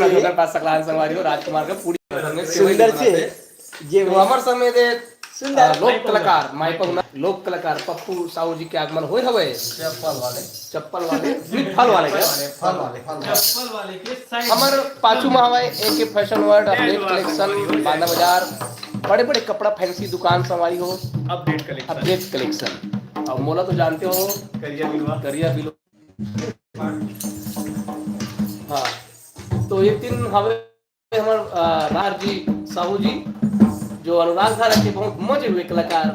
जोगन पास सकलान संगवारी हो राजकुमार का पूरी सुंदर से ये हमार समय दे लोक कलाकार लोक कलाकार पप्पू साहू जी के आगमन होए हवे चप्पल वाले फल वाले चप्पल वाले के हमार पाछू में हवे एक fashion world update collection Banda बाजार बड़े बड़े कपड़ा फैंसी दुकान संवारी हो अपडेट कलेक्शन और मोला तो जानते हो करिया बिलो हाँ तो एक दिन हमारे हमार राज जी साहू जी जो अनुराग धारा के बहुत मजे हुए कलाकार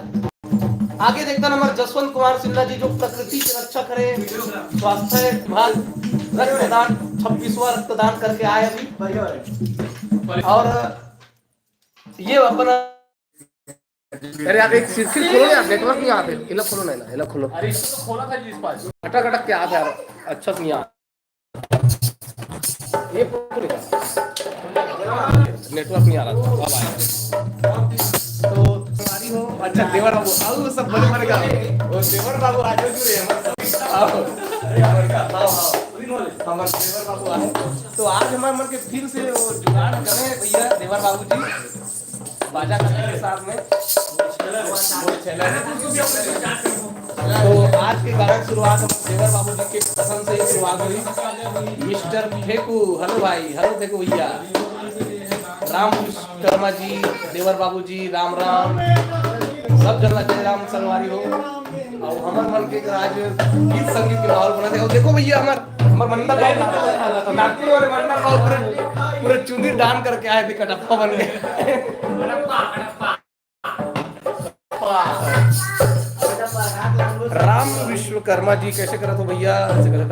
आगे देखता हमारे जसवंत कुमार सिन्हा जी जो प्रकृति की रक्षा करे स्वास्थ्य विभाग रक्तदान 26वां रक्तदान करके आए अभी और ये अपना अरे आप एक सिरसिल खोलो यार नेटवर्क नहीं आते इला खोलो नहीं ना इला खोलो अरे इसको तो खोला था जिस पास अटक अटक के आ यार अच्छा से नहीं आ ये नेटवर्क नहीं आ रहा था अब आया तो हमारी हो अच्छा देवर बाबू आओ सब बड़े बड़े का वो देवर बाबू आज जो है आओ अरे हमारे का आओ हमारे देवर बाबू आए तो आज हमारे मन के फिर से वो जुगाड़ करें भैया देवर बाबू जी बाजा के साथ में तो आज के गाना की शुरुआत हम देवर बाबू जी के पसंद से ही शुरुआत हुई मिस्टर फेकू हेलो भाई हेलो फेकू भैया राम शर्मा जी देवर बाबू जी राम राम सब जगह जय राम संगवारी हो और हमार मन के आज गीत संगीत के माहौल बना दे देखो भैया हमार मंडल नागपुर वाले मंडल पूरे चुंदी दान करके आए थे कटप्पा बन गए राम विश्वकर्मा जी कैसे करत हो भैया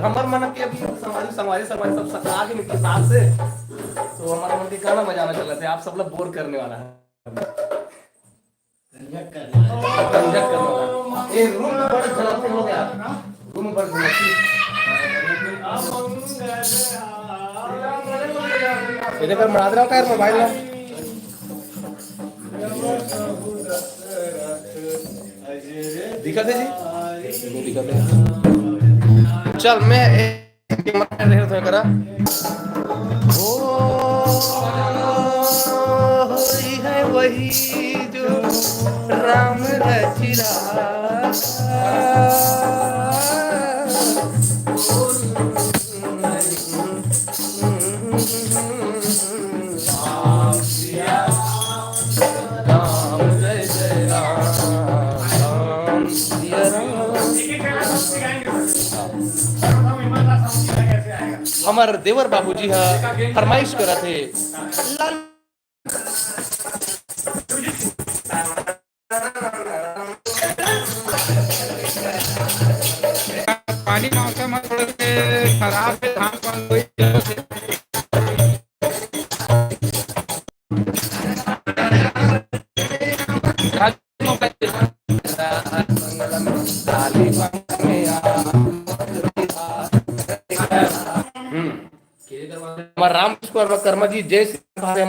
हमार मन के अभी समाज सब सका के निकले साथ से तो हमारा मन के गाना बजाना चल रहा थे आप सब लोग बोर करने वाला है ये रूम पर चलाते हो क्या रूम पर इधर कर मना रहा है मोबाइल में दिखा थे जी दिखा थे चल मैं रहे तो करा है वही जो राम रचिरा हमारे देवर बाबूजी फरमाइश करा थे पानी मौसम थोड़े खराब है धान पान कोई राम कर्मा जी जय श्री